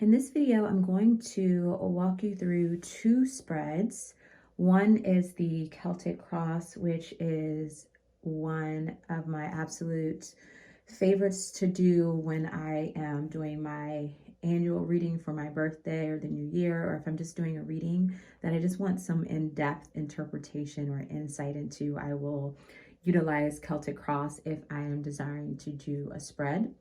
In this video, I'm going to walk you through two spreads. One is the Celtic Cross, which is one of my absolute favorites to do when I am doing my annual reading for my birthday or the new year, or if I'm just doing a reading that I just want some in-depth interpretation or insight into. I will utilize Celtic Cross if I am desiring to do a spread.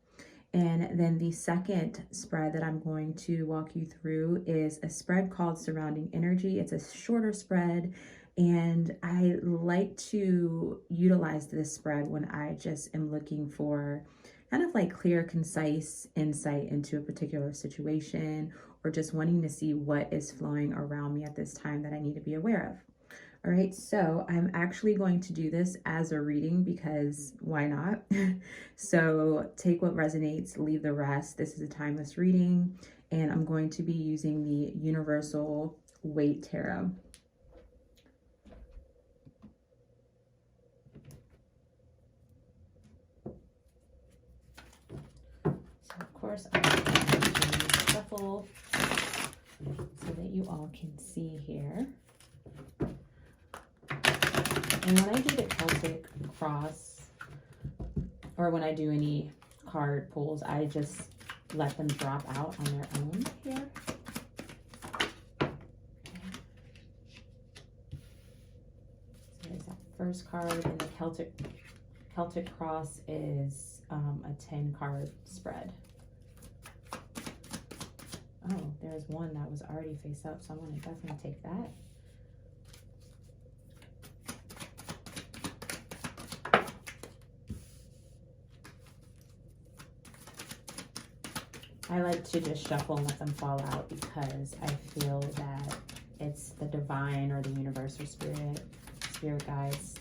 And then the second spread that I'm going to walk you through is a spread called Surrounding Energy. It's a shorter spread, and I like to utilize this spread when I just am looking for kind of like clear, concise insight into a particular situation, or just wanting to see what is flowing around me at this time that I need to be aware of. All right, so I'm actually going to do this as a reading because why not? So take what resonates, leave the rest. This is a timeless reading, and I'm going to be using the Universal Weight Tarot. So of course, I'm going to shuffle so that you all can see here. And when I do the Celtic Cross, or when I do any card pulls, I just let them drop out on their own here. So there's that first card, and the Celtic Cross is a 10-card spread. Oh, there's one that was already face up, so I'm going to definitely take that. I like to just shuffle and let them fall out because I feel that it's the divine or the universal spirit guides,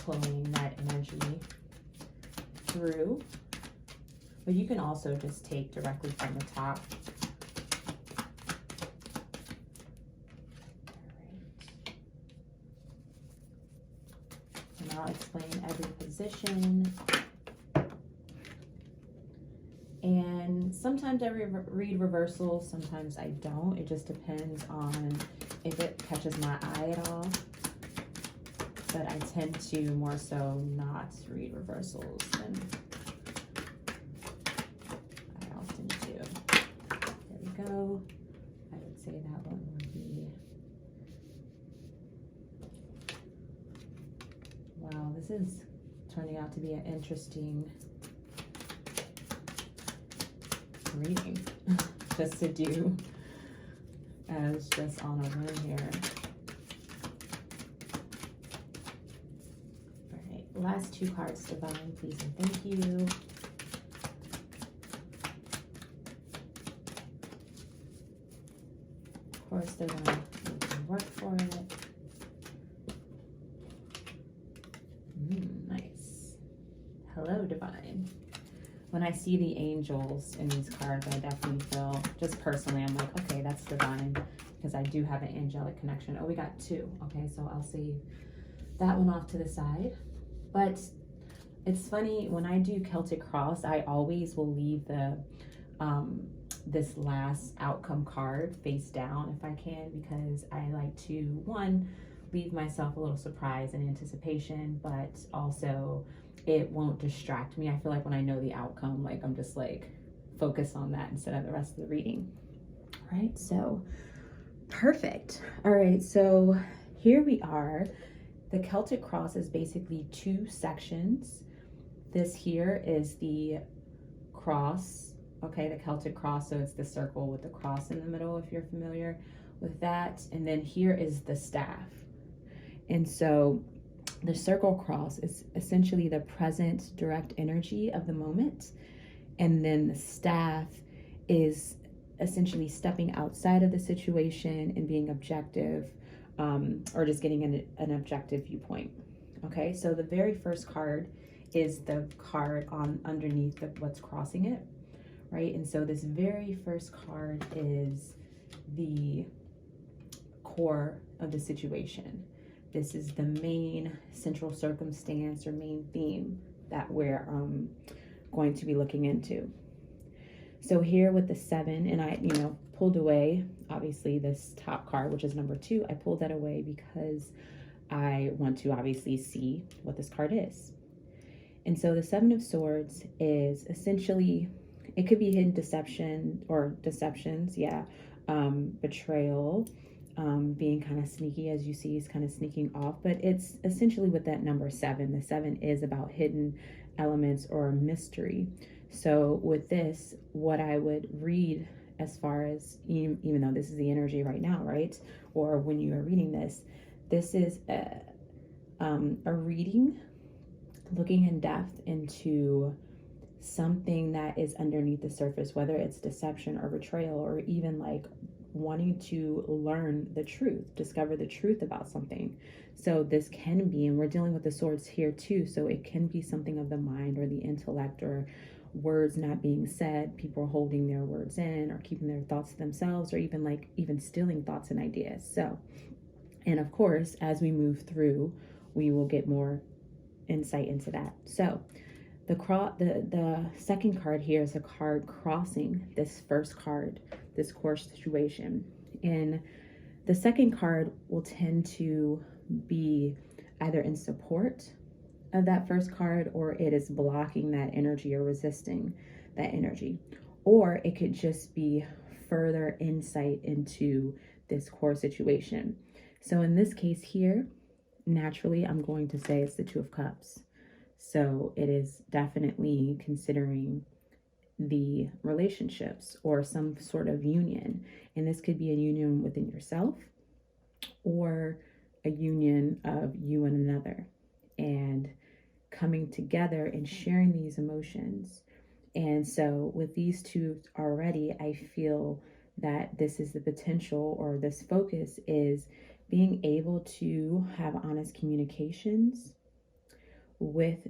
pulling that energy through. But you can also just take directly from the top. And I'll explain every position. And sometimes I read reversals, sometimes I don't. It just depends on if it catches my eye at all. But I tend to more so not read reversals than I often do. There we go. I would say that one would be... Wow, this is turning out to be an interesting reading just to do as just on a whim here. All right, last two cards, divine, please and thank you. Of course, they're gonna make them work for it. Nice. Hello, divine. When I see the angels in these cards, I definitely feel, just personally, I'm like, okay, that's divine, because I do have an angelic connection. Oh, we got two. Okay, so I'll save that one off to the side. But it's funny, when I do Celtic Cross, I always will leave the this last outcome card face down if I can, because I like to, one, leave myself a little surprise and anticipation, but also it won't distract me. I feel like when I know the outcome, like I'm just like focused on that instead of the rest of the reading. All right, so perfect. All right, so here we are. The Celtic Cross is basically two sections. This here is the cross, okay, the Celtic Cross, so it's the circle with the cross in the middle, if you're familiar with that. And then here is the staff. And so the circle cross is essentially the present direct energy of the moment. And then the staff is essentially stepping outside of the situation and being objective, or just getting an objective viewpoint. Okay, so the very first card is the card on underneath what's crossing it, right? And so this very first card is the core of the situation. This is the main central circumstance or main theme that we're going to be looking into. So here with the 7, and I, pulled away, obviously, this top card, which is number 2. I pulled that away because I want to obviously see what this card is. And so the 7 of Swords is essentially, it could be hidden deception or deceptions, betrayal, being kind of sneaky, as you see, is kind of sneaking off. But it's essentially with that number 7. The 7 is about hidden elements or mystery. So with this, what I would read, as far as, even though this is the energy right now, right? Or when you are reading this is a reading looking in depth into something that is underneath the surface, whether it's deception or betrayal, or even like wanting to learn the truth, discover the truth about something. So this can be, and we're dealing with the swords here too, so it can be something of the mind or the intellect, or words not being said, people holding their words in or keeping their thoughts to themselves, or even stealing thoughts and ideas. So, and of course, as we move through, we will get more insight into that. So the second card here is a card crossing this first card, this course situation. And the second card will tend to be either in support of that first card, or it is blocking that energy or resisting that energy. Or it could just be further insight into this core situation. So in this case here, naturally, I'm going to say it's the 2 of Cups. So it is definitely considering the relationships or some sort of union. And this could be a union within yourself, or a union of you and another, and coming together and sharing these emotions. And so with these 2 already, I feel that this is the potential, or this focus is being able to have honest communications with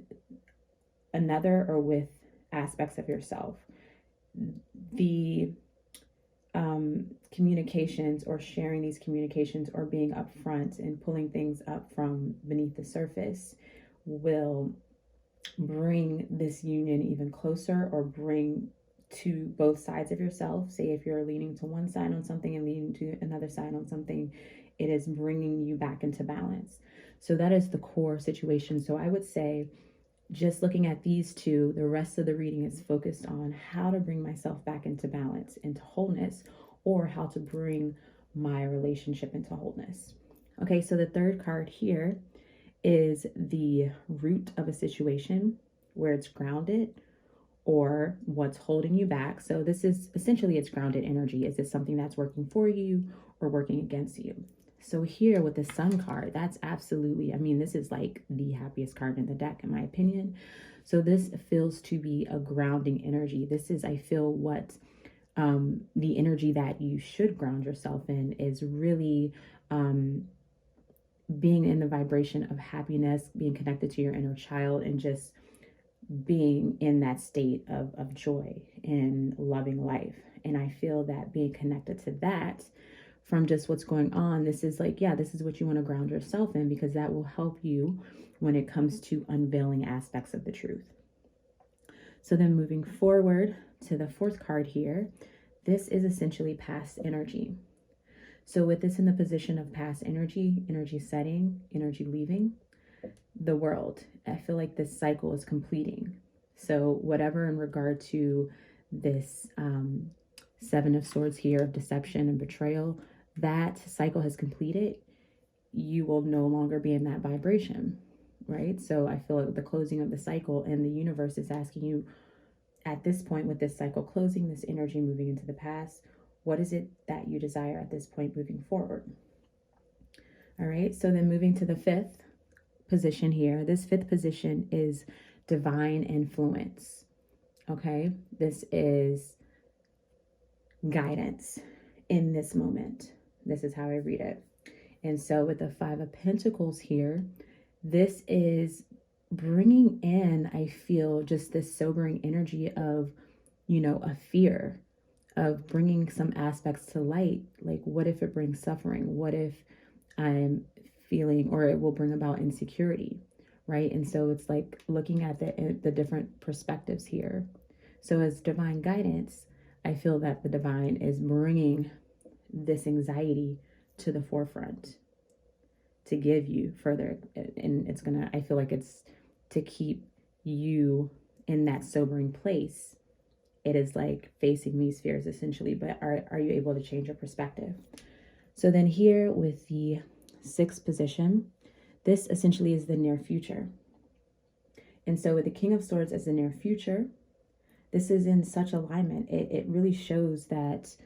another, or with aspects of yourself. The communications, or sharing these communications, or being upfront and pulling things up from beneath the surface, will bring this union even closer, or bring to both sides of yourself. Say if you're leaning to one side on something and leaning to another side on something, it is bringing you back into balance. So that is the core situation. So I would say, just looking at these 2, the rest of the reading is focused on how to bring myself back into balance, into wholeness, or how to bring my relationship into wholeness. Okay, so the third card here is the root of a situation, where it's grounded, or what's holding you back. So this is essentially, it's grounded energy. Is it something that's working for you or working against you? So here with the Sun card, that's absolutely, this is like the happiest card in the deck, in my opinion. So this feels to be a grounding energy. This is, I feel, what the energy that you should ground yourself in is really being in the vibration of happiness, being connected to your inner child, and just being in that state of joy and loving life. And I feel that being connected to that, from just what's going on, this is like, this is what you want to ground yourself in, because that will help you when it comes to unveiling aspects of the truth. So then moving forward to the 4th card here, this is essentially past energy. So with this in the position of past energy, energy setting, energy leaving the world, I feel like this cycle is completing. So whatever in regard to this 7 of Swords here, of deception and betrayal, that cycle has completed. You will no longer be in that vibration, right? So I feel like the closing of the cycle, and the universe is asking you at this point, with this cycle closing, this energy moving into the past, what is it that you desire at this point moving forward? All right, so then moving to the 5th position here, this 5th position is divine influence. Okay, this is guidance in this moment. This is how I read it. And so with the 5 of Pentacles here, this is bringing in, I feel, just this sobering energy of, a fear of bringing some aspects to light. Like, what if it brings suffering? What if I'm feeling, or it will bring about insecurity, right? And so it's like looking at the different perspectives here. So as divine guidance, I feel that the divine is bringing this anxiety to the forefront to give you further. And it's gonna, I feel like it's to keep you in that sobering place. It is like facing these fears essentially, but are you able to change your perspective? So then here with the 6th position, this essentially is the near future. And so with the King of Swords as the near future, this is in such alignment. It really shows that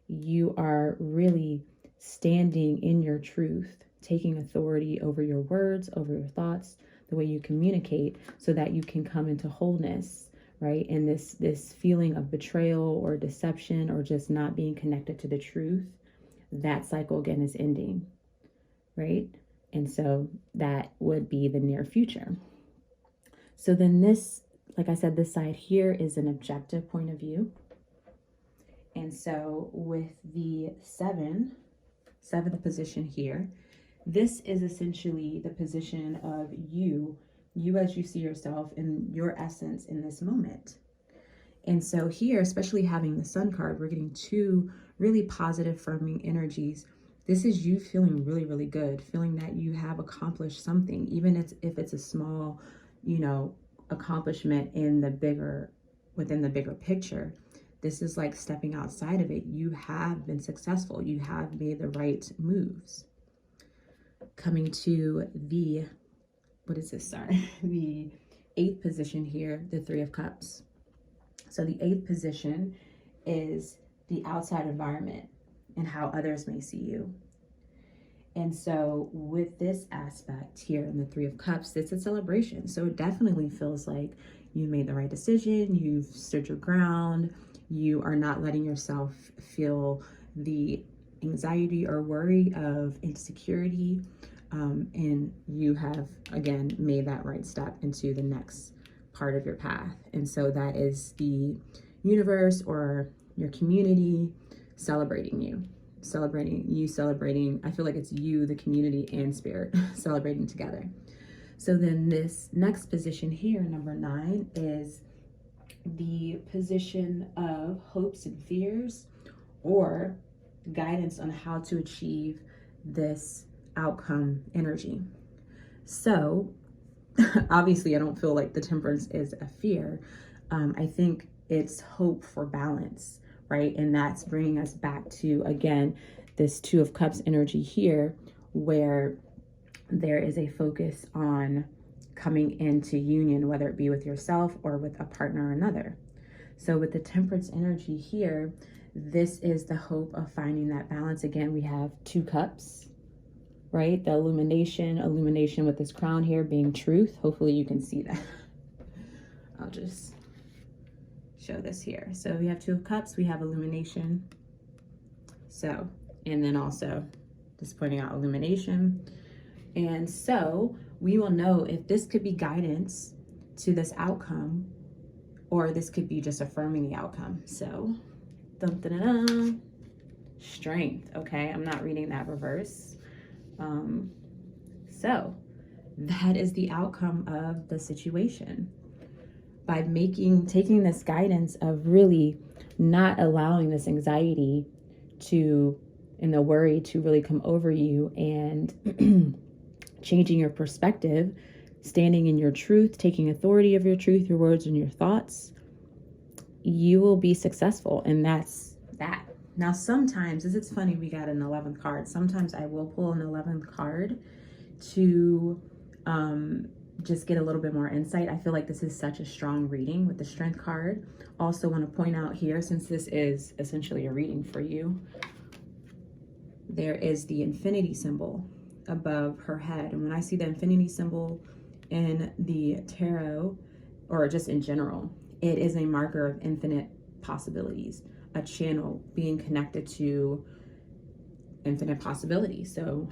you are really standing in your truth, taking authority over your words, over your thoughts, the way you communicate, so that you can come into wholeness, right? And this feeling of betrayal or deception or just not being connected to the truth, that cycle again is ending, right? And so that would be the near future. So then this, like I said, this side here is an objective point of view. And so with the 7th position here, this is essentially the position of you as you see yourself in your essence in this moment. And so here, especially having the Sun card, we're getting 2 really positive, firming energies. This is you feeling really, really good, feeling that you have accomplished something, even if it's a small, accomplishment within the bigger picture. This is like stepping outside of it. You have been successful. You have made the right moves. Coming to the, the 8th position here, the 3 of Cups. So the 8th position is the outside environment and how others may see you. And so with this aspect here in the 3 of Cups, it's a celebration. So it definitely feels like you made the right decision. You've stood your ground. You are not letting yourself feel the anxiety or worry of insecurity. And you have, again, made that right step into the next part of your path. And so that is the universe or your community celebrating you. Celebrating. I feel like it's you, the community, and spirit celebrating together. So then this next position here, number 9, is the position of hopes and fears, or guidance on how to achieve this outcome energy. So obviously I don't feel like the Temperance is a fear. I think it's hope for balance, right? And that's bringing us back to, again, this 2 of Cups energy here, where there is a focus on coming into union, whether it be with yourself or with a partner or another. So with the Temperance energy here, this is the hope of finding that balance. Again, we have 2 cups, right? The illumination with this crown here being truth. Hopefully you can see that. I'll just show this here. So we have 2 of Cups, we have illumination. So, and then also just pointing out illumination. And so we will know if this could be guidance to this outcome, or this could be just affirming the outcome. So, dun, dun, dun, dun. Strength. Okay, I'm not reading that reverse. So that is the outcome of the situation. By taking this guidance of really not allowing this anxiety and the worry to really come over you, and changing your perspective, standing in your truth, taking authority of your truth, your words and your thoughts, you will be successful. And that's that. Now, sometimes, it's funny, we got an 11th card. Sometimes I will pull an 11th card to just get a little bit more insight. I feel like this is such a strong reading with the Strength card. Also want to point out here, since this is essentially a reading for you, there is the infinity symbol above her head. And when I see the infinity symbol in the tarot, or just in general, it is a marker of infinite possibilities, a channel being connected to infinite possibilities. So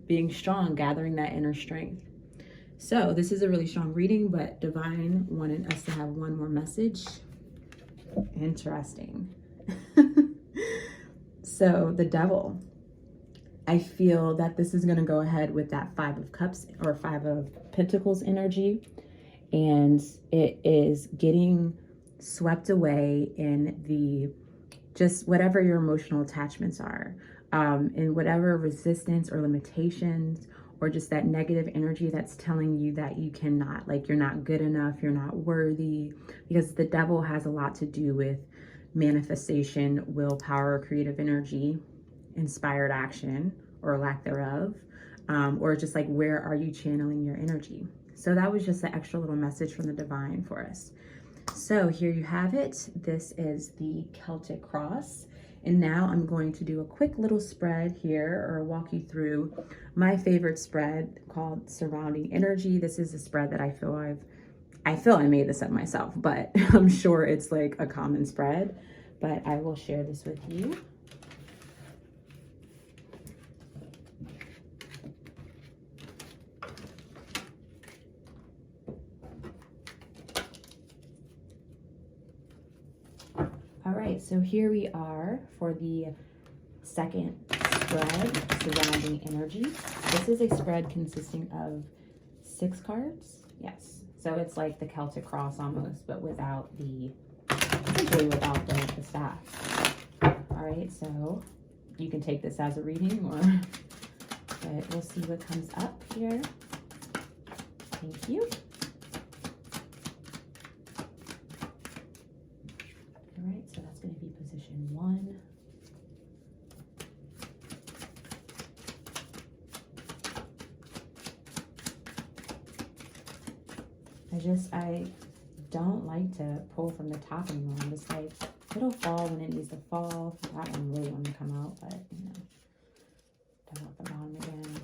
being strong, gathering that inner strength. So this is a really strong reading, but Divine wanted us to have one more message. Interesting. So the Devil. I feel that this is going to go ahead with that 5 of Cups or 5 of Pentacles energy. And it is getting swept away in the just whatever your emotional attachments are, and whatever resistance or limitations or just that negative energy that's telling you that you cannot, like you're not good enough, you're not worthy, because the devil has a lot to do with manifestation, willpower, creative energy, inspired action or lack thereof, or just like where are you channeling your energy. So that was just an extra little message from the divine for us. So here you have it. This is the Celtic Cross. And now I'm going to do a quick little spread here, or walk you through my favorite spread called Surrounding Energy. This is a spread that I feel I made this up myself, but I'm sure it's like a common spread, but I will share this with you. All right, so here we are for the second spread, Surrounding Energy. This is a spread consisting of 6 cards. Yes, so it's like the Celtic Cross almost, but without essentially without the staff. All right, so you can take this as a reading, but we'll see what comes up here. Thank you. All right, so that's going to be position 1. I don't like to pull from the top anymore. I'm just like, it'll fall when it needs to fall. That one really wanted to come out, but you know, down at the bottom again.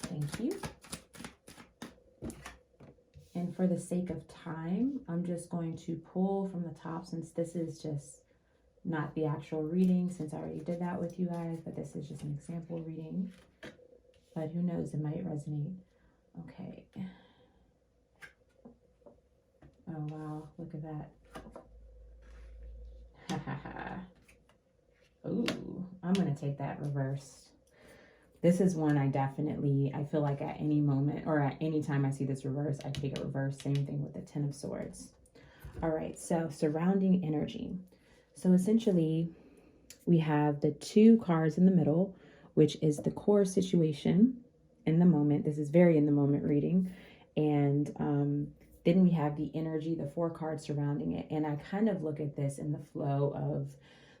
Thank you. And for the sake of time, I'm just going to pull from the top, since this is just not the actual reading, since I already did that with you guys, but this is just an example reading. But who knows, it might resonate. Okay. Oh wow, look at that. Ha ha ha. Ooh, I'm gonna take that reversed. This is one I feel like at any moment or at any time I see this reverse, I take it reverse. Same thing with the 10 of Swords. All right, so Surrounding Energy. So essentially, we have the 2 cards in the middle, which is the core situation in the moment. This is very in the moment reading. And then we have the energy, the 4 cards surrounding it. And I kind of look at this in the flow of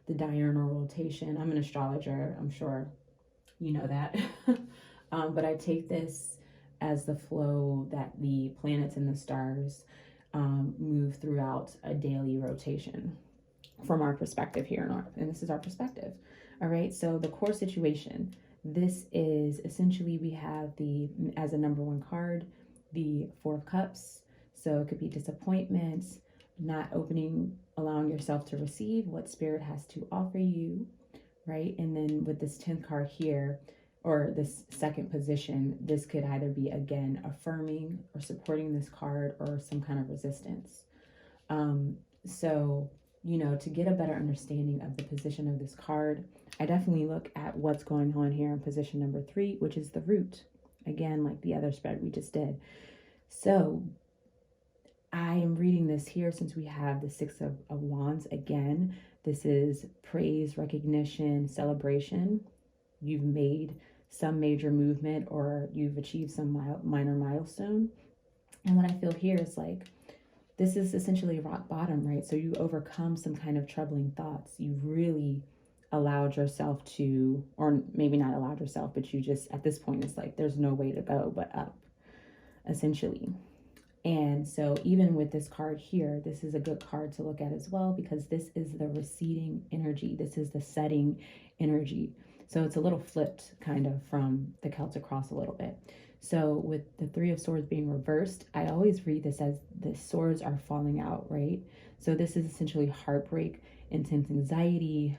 the diurnal rotation. I'm an astrologer, I'm sure you know that. But I take this as the flow that the planets and the stars move throughout a daily rotation from our perspective here, and this is our perspective. All right, so the core situation, this is essentially, we have as a number 1 card, the 4 of Cups. So it could be disappointments, not opening, allowing yourself to receive what Spirit has to offer you, right? And then with this 10th card here, or this second position, this could either be, again, affirming or supporting this card, or some kind of resistance. So, you know, to get a better understanding of the position of this card, I definitely look at what's going on here in position number 3, which is the root. Again, like the other spread we just did. So I am reading this here since we have the 6 of Wands. Again, this is praise, recognition, celebration. You've made some major movement, or you've achieved some minor milestone. And what I feel here is like, this is essentially rock bottom, right? So you overcome some kind of troubling thoughts. You really allowed yourself to, or maybe not allowed yourself, but you just, at this point, it's like there's no way to go but up, essentially. And so even with this card here, this is a good card to look at as well, because this is the receding energy. This is the setting energy. So it's a little flipped kind of from the Celtic Cross a little bit. So with the 3 of Swords being reversed, I always read this as the swords are falling out, right? So this is essentially heartbreak, intense anxiety,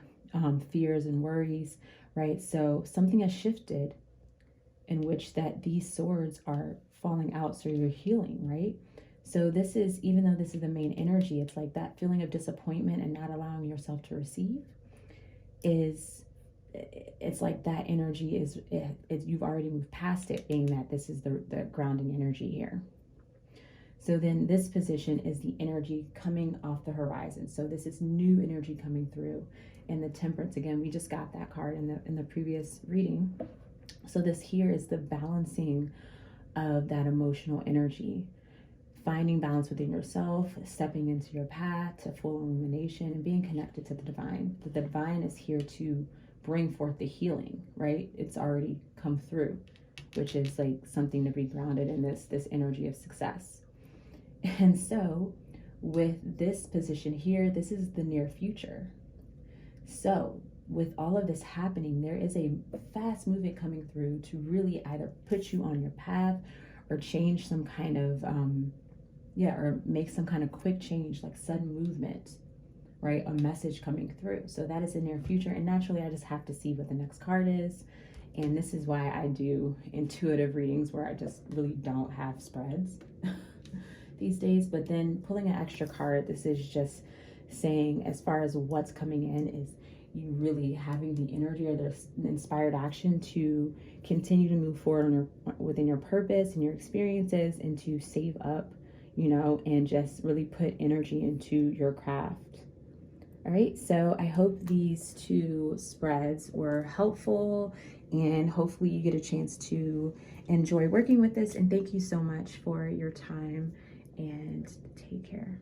fears and worries, right? So something has shifted in which that these swords are falling out, so you're healing, right? So this is, even though this is the main energy, it's like that feeling of disappointment and not allowing yourself to receive is it's like that energy is, you've already moved past it, being that this is the grounding energy here. So then this position is the energy coming off the horizon. So this is new energy coming through. And the Temperance, again, we just got that card in the previous reading. So this here is the balancing of that emotional energy, finding balance within yourself, stepping into your path to full illumination, and being connected to the divine. The divine is here to bring forth the healing, right? It's already come through, which is like something to be grounded in this energy of success. And so with this position here, this is the near future. So with all of this happening, there is a fast movement coming through to really either put you on your path or change some kind of, or make some kind of quick change, like sudden movement, right? A message coming through. So that is the near future. And naturally, I just have to see what the next card is. And this is why I do intuitive readings where I just really don't have spreads these days. But then pulling an extra card, this is just saying, as far as what's coming in, is you really having the energy or the inspired action to continue to move forward within your purpose and your experiences, and to save up, and just really put energy into your craft. All right, so I hope these 2 spreads were helpful, and hopefully you get a chance to enjoy working with this. And thank you so much for your time, and take care.